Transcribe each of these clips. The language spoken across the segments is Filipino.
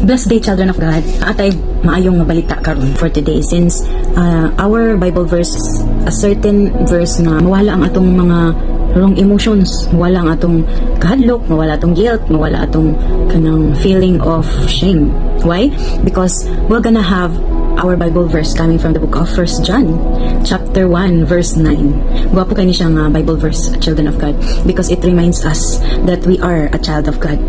Blessed day, children of God. Atay maayong balita karon for today, since our Bible verse, a certain verse nga mawala ang atong mga wrong emotions, mawala ang atong kahadlok, mawala atong guilt, mawala atong kanang feeling of shame. Why? Because we're gonna have our Bible verse coming from the book of 1 John chapter 1 verse 9. Gwapo kay ni siyang Bible verse, children of God, because it reminds us that we are a child of God.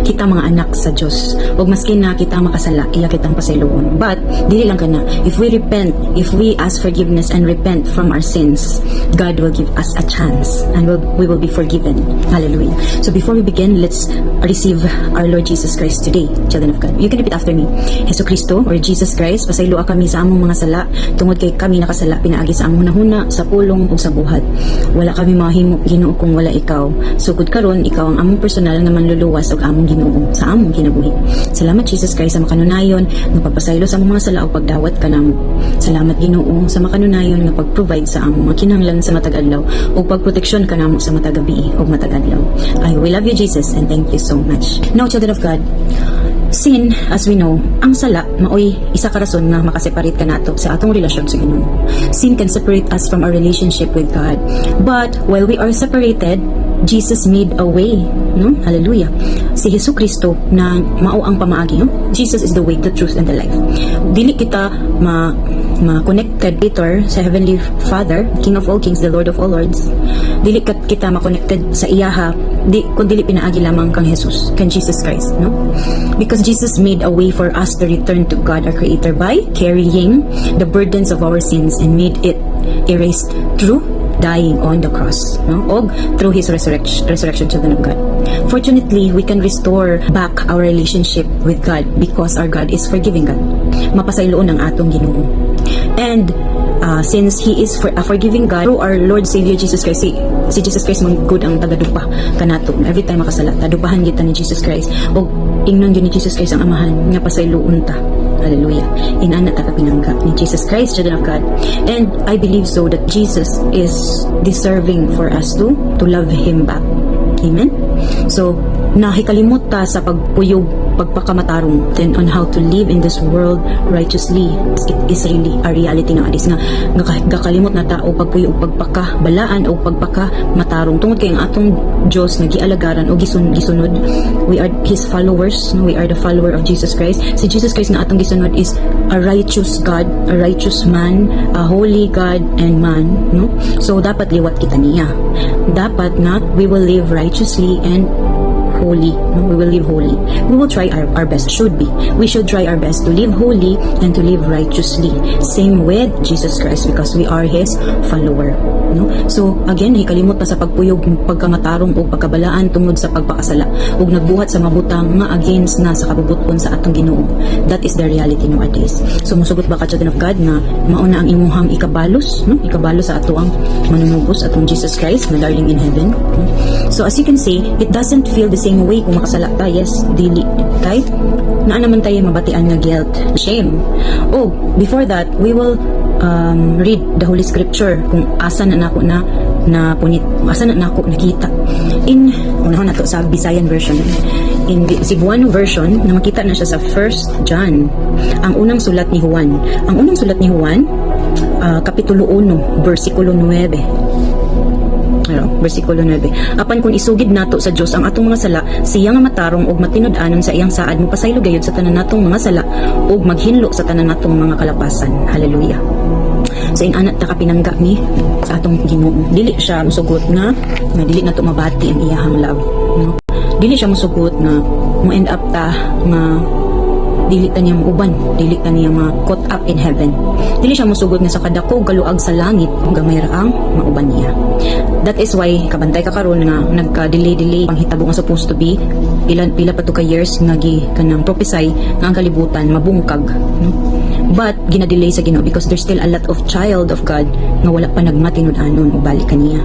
Kita mga anak sa Diyos. Huwag maskin na kita makasala, iya kitang pasiluon. But dili lang kana, if we repent, if we ask forgiveness and repent from our sins, God will give us a chance and we will be forgiven. Hallelujah. So before we begin, let's receive our Lord Jesus Christ today, children of God. You can repeat after me. Jesu Cristo, or Jesus Christ, pasaylo kami sa among mga sala, tungod kay kami nakasala pinaagi sa among hunahuna, sa pulong ug sa buhat. Wala kami mahimo Ginoo kung wala ikaw. Sugod karon, ikaw ang among personal nga manluluwas ug among Ginoo sa among kinabuhi. Salamat Jesus Christ sa makanunayon nga pagpasaylo sa among mga sala ug pagdawat kanamo. Salamat Ginoo sa makanunayon nga pag-provide sa among mga kinahanglan sa matag adlaw ug pagproteksyon kanamo sa matag gabi ug matag adlaw. We love you Jesus and thank you so much. Now, children of God, sin, as we know, ang sala maoy isa ka rason nga makaseparate ka nato sa atong relasyon sa Ginoo. Sin can separate us from our relationship with God. But while we are separated, Jesus made a way, no? Hallelujah. Si Jesu Kristo na mao ang pamaagi, no? Jesus is the way, the truth, and the life. Dili kita ma-connected later sa Heavenly Father, King of all kings, the Lord of all lords. Dili kita ma-connected sa iyaha, kung dili pinaagi lamang kang Jesus, kang Jesus Christ, no? Because Jesus made a way for us to return to God, our Creator, by carrying the burdens of our sins and made it erased through dying on the cross, no? O through His resurrection, children of God. Fortunately, we can restore back our relationship with God because our God is forgiving God. Mapasayloon ang atong Ginoo. And since He is a forgiving God, through our Lord Savior Jesus Christ, si Jesus Christ man good ang tagadupa kanato. Every time makasala, tadupahan kita ni Jesus Christ. O ingnon yun ni Jesus Christ ang amahan nga pasayloon ta. Hallelujah. Inana ta kapinangga ni Jesus Christ, children of God. And I believe so that Jesus is deserving for us to love Him back. Amen? So, nakikalimot ta sa pagpuyog, pagpakamatarong, then on how to live in this world righteously. It is really a reality nga adis nga gakalimot na ta o pagpuyog, pagpakabalaan o pagpakamatarong tungod kay ang atong Dios nga gialagaran o gisunod. We are His followers, no? We are the follower of Jesus Christ. Si Jesus Christ nga atong gisunod is a righteous God, a righteous man, a holy God and man, no? So dapat liwat kita niya. Dapat nga we will live righteously and holy. We will live holy. We will try our best. We should try our best to live holy and to live righteously. Same with Jesus Christ because we are His follower. No? So again, hikalimot na sa pagpuyog, pagkamatarong o pagkabalaan tungod sa pagpakasala ug nagbuhat sa mabutang nga against na sa kabubuton sa atong Ginoo. That is the reality nowadays. So musugot ba ka, children of God, nga mauna ang imuhang ikabalos, no? Ikabalos sa atuang manunubos atong Jesus Christ na darling in heaven. No? So as you can see, it doesn't feel the same way kung makasala tayo. Yes, dili kay naa naman tayo mabatian nga guilt, shame. Oh, before that, we will read the Holy Scripture kung asa na nako na punit, asa na nako nakita. In unahon nato sa Visayan version. In Cebuano version, na makita na siya sa 1 John, ang unang sulat ni Juan. Ang unang sulat ni Juan, kapitulo 1, versikulo 9. Versikulo 9. Apan kung isugid nato sa Dios ang atong mga sala, siya nga matarong ug matinud-anon sa iyang saad mapasaylo gayud sa tanan natong mga sala ug maghinlo sa tanan natong mga kalapasan. Hallelujah. So inana ta kapinangga ni sa atong Ginoo. Dili siya musugot nga dili nato mabati ang iyang love, no? Dili siya musugot na mo end up ta nga dili ta niya mauban, dili ta niya ma-caught up in heaven. Dili siya musugot nga sa kadako galuag sa langit ug gamay ra ang mauban niya. That is why kabantay ka karon nga nagka-delay panghitabo nga supposed to be pila pa to ka years nga kanang prophesy nga ang kalibutan mabungkag, no? But gina-delay sa Ginoo because there's still a lot of child of God nga wala pa nagmatinud-anon ug balik kaniya.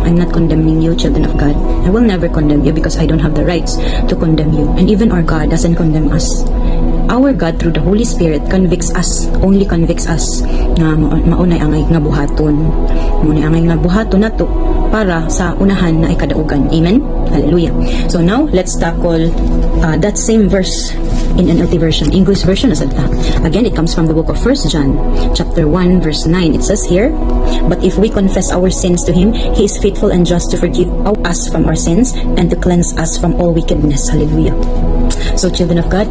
I'm not condemning you, children of God. I will never condemn you because I don't have the rights to condemn you. And even our God doesn't condemn us. Our God through the Holy Spirit only convicts us na maunay angay nga buhaton. Maunay angay nga buhaton nato para sa unahan na ikadaugan. Amen? Hallelujah. So now, let's tackle that same verse in NLT version. English version as that. Again, it comes from the book of 1 John chapter 1 verse 9. It says here, "But if we confess our sins to Him, He is faithful and just to forgive us from our sins and to cleanse us from all wickedness." Hallelujah. So, children of God,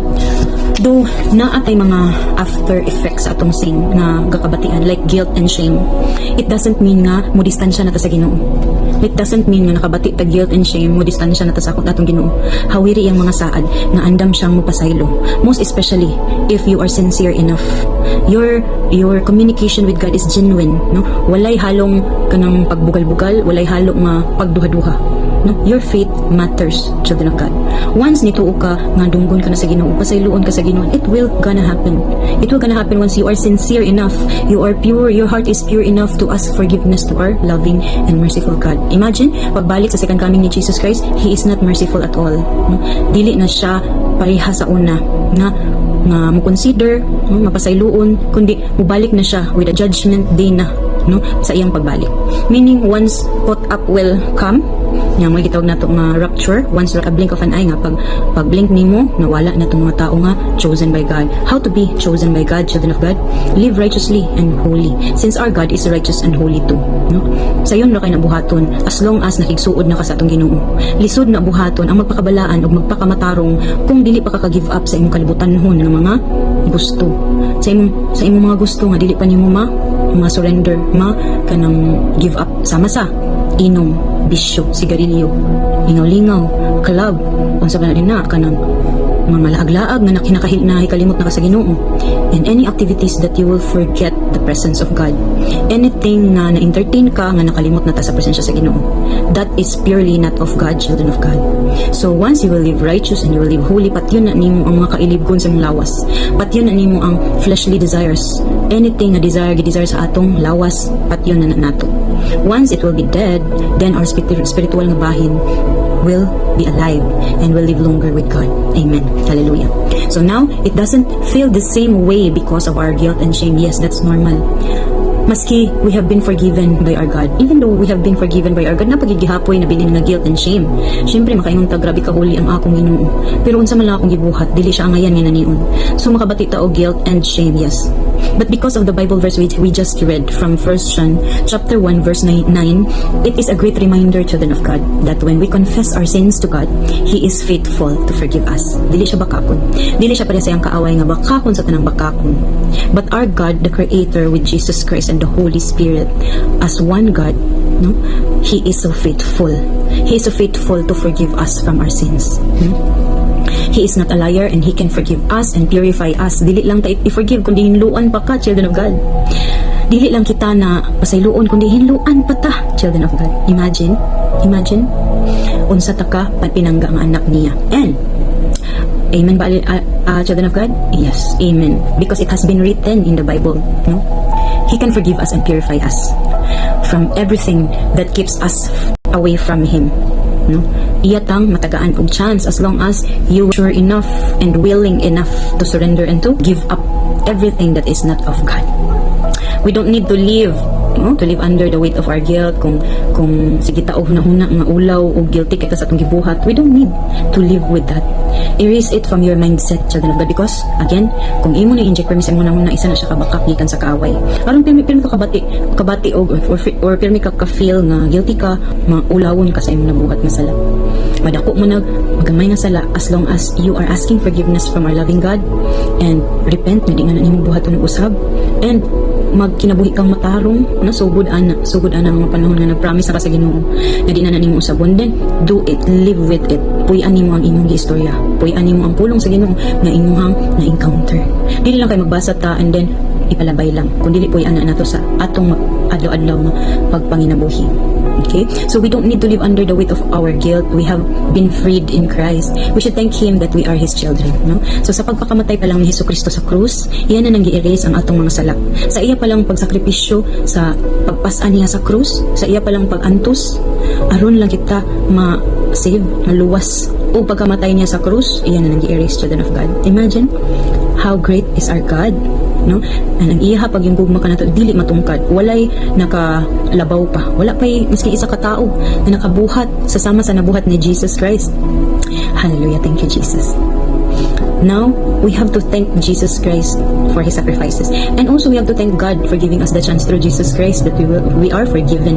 though naatay mga after effects atong sin na gakabatian like guilt and shame, it doesn't mean nga mo distansya na ta sa Ginoo. It doesn't mean nga nakabati ta guilt and shame mo distansya na ta sa atong Ginoo. Hawiri ang mga saad nga andam siyang mopasaylo. Most especially if you are sincere enough. Your communication with God is genuine, no? Walay halong kanang pagbugal-bugal, walay halong nga pagduha-duha. No? Your faith matters, children of God. Once nituo ka nga dunggon ka na sa Ginoo, pasayloon ka sa Ginoo, it will gonna happen. It will gonna happen once you are sincere enough, you are pure, your heart is pure enough to ask forgiveness to our loving and merciful God. Imagine, pagbalik sa second coming ni Jesus Christ, He is not merciful at all. No? Dili na siya pareha sa una nga mo consider, no, mapasayloon, kundi mubalik na siya with a judgment day na, no, sa iyang pagbalik. Meaning once caught up will come, nga mo gitawag nato nga rapture, once a blink of an eye nga pag blink nimo nawala na tong mga tao nga chosen by God. How to be chosen by God, children of God? Live righteously and holy, since our God is righteous and holy too, no? Sayon ra kay nabuhaton as long as nakigsuod na ka sa atong Ginoo. Lisod na buhaton ang magpakabalaan ug magpakamatarong kung dili pa ka give up sa imong kalibutanhon nga mga gusto. Sa imong mga gusto nga dili pa nimo ma-surrender, kanang give up sama sa inom, bisyo, sigarilyo, lingaw-lingaw, club, unsa ba na din na kanang mga malaag-laag na kinakalimot na ka sa Ginoo, and any activities that you will forget the presence of God. Anything na na-entertain ka nga nakalimot na ta sa presensya sa Ginoo, that is purely not of God, children of God. So once you will live righteous and you will live holy, patyon na nimo ang mga kailibgon sa imong lawas, patyon na nimo ang fleshly desires, anything na desire sa atong lawas, patyon na nato. Once it will be dead, then our spiritual nga bahin will be alive and will live longer with God. Amen. Hallelujah. So now, it doesn't feel the same way because of our guilt and shame. Yes, that's normal. Maski we have been forgiven by our God, even though we have been forgiven by our God, napagigihapoy na bilin nga guilt and shame. Siyempre makaingon ta, grabe kahuli ang akong Ginoo, pero unsa man lang akong gibuhat, dili siya angayan nga naniun. So makabati ta og guilt and shame, yes. But because of the Bible verse which we just read from 1 John chapter 1 verse 9, it is a great reminder, children of God, that when we confess our sins to God, He is faithful to forgive us. Dili siya bakakon. Dili siya para sa iyang kaaway nga bakakon sa tanang bakakon. But our God, the Creator, with Jesus Christ and the Holy Spirit, as one God, no, He is so faithful. He is so faithful to forgive us from our sins. He is not a liar and He can forgive us and purify us. Dili lang ta i-forgive kundi hinluan pa ka, children of God. Dili lang kita na pasayloon kundi hinluan pa ta, children of God. Imagine unsa ta ka pinangga ang anak niya. And amen ba, children of God? Yes, amen. Because it has been written in the Bible, no? He can forgive us and purify us from everything that keeps us away from Him, no? Iyatang matagaan og chance as long as you are sure enough and willing enough to surrender and to give up everything that is not of God. We don't need to live under the weight of our guilt. Kung sige ta og hunahuna nga ulaw o guilty kita sa atong gibuhat, we don't need to live with that. Erase it from your mindset, children of God, because again, kung imo ni inject permis mo na isa na siya kabakak gikan sa kaaway. Aron pirmi ka kabati or pirmi ka feel nga guilty ka, maulawon ka sa imong nabuhat nga sala. Madako mo magamay nga sala as long as you are asking forgiveness from our loving God and repent na di nga na nimo buhaton og usab, and magkinabuhi kang matarong na sugod ana ang mga panahon na nagpromise na ka sa Ginoo na di na nimo usabon. Then do it, live with it. Puy-an nimo ang imong istorya, puy-an nimo ang pulong sa Ginoo na imuhang na-encounter. Dili lang kay magbasa ta and then ipalabay lang, kundi puy-an na nato sa atong adlaw-adlaw nga pagpanginabuhi. Okay? So we don't need to live under the weight of our guilt. We have been freed in Christ. We should thank Him that we are His children, no? So sa pagpakamatay pa lang ni Jesucristo sa krus, iyan na nang gi-erase ang atong mga sala. Sa iya pa lang pagsakripisyo, sa pagpasan niya sa krus, sa iya pa lang pagantos, aron lang kita ma-save, maluwas. O pagkamatay niya sa krus, iyan na nang gi-erase, children of God. Imagine how great is our God, no? And ang iya pag yung gugma ka nato dili matungkad, walay nakalabaw pa, wala pa'y miski isa ka tao na nakabuhat sa sama sa nabuhat ni Jesus Christ. Hallelujah, thank you Jesus. Now, we have to thank Jesus Christ for His sacrifices. And also, we have to thank God for giving us the chance through Jesus Christ that we are forgiven.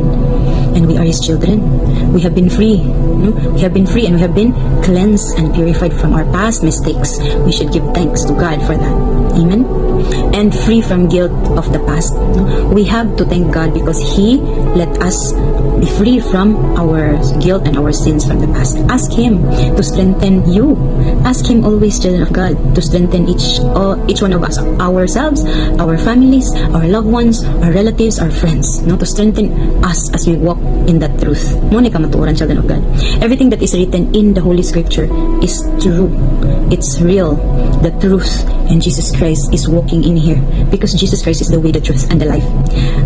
And we are His children. We have been free. No? We have been free and we have been cleansed and purified from our past mistakes. We should give thanks to God for that. Amen? And free from guilt of the past. No? We have to thank God because He let us be free from our guilt and our sins from the past. Ask Him to strengthen you. Ask Him always, children of God, to strengthen each one of us, ourselves, our families, our loved ones, our relatives, our friends, no, to strengthen us as we walk in that truth. Muna ka matuoran, children of God. Everything that is written in the Holy Scripture is true. It's real. The truth. And Jesus Christ is walking in here because Jesus Christ is the way, the truth, and the life.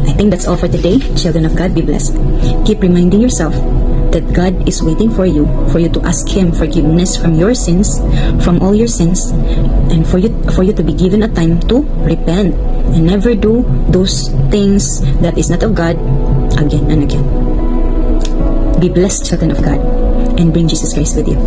I think that's all for today. Children of God, be blessed. Keep reminding yourself that God is waiting for you to ask Him forgiveness from your sins, from all your sins, and for you to be given a time to repent and never do those things that is not of God again and again. Be blessed, children of God, and bring Jesus Christ with you.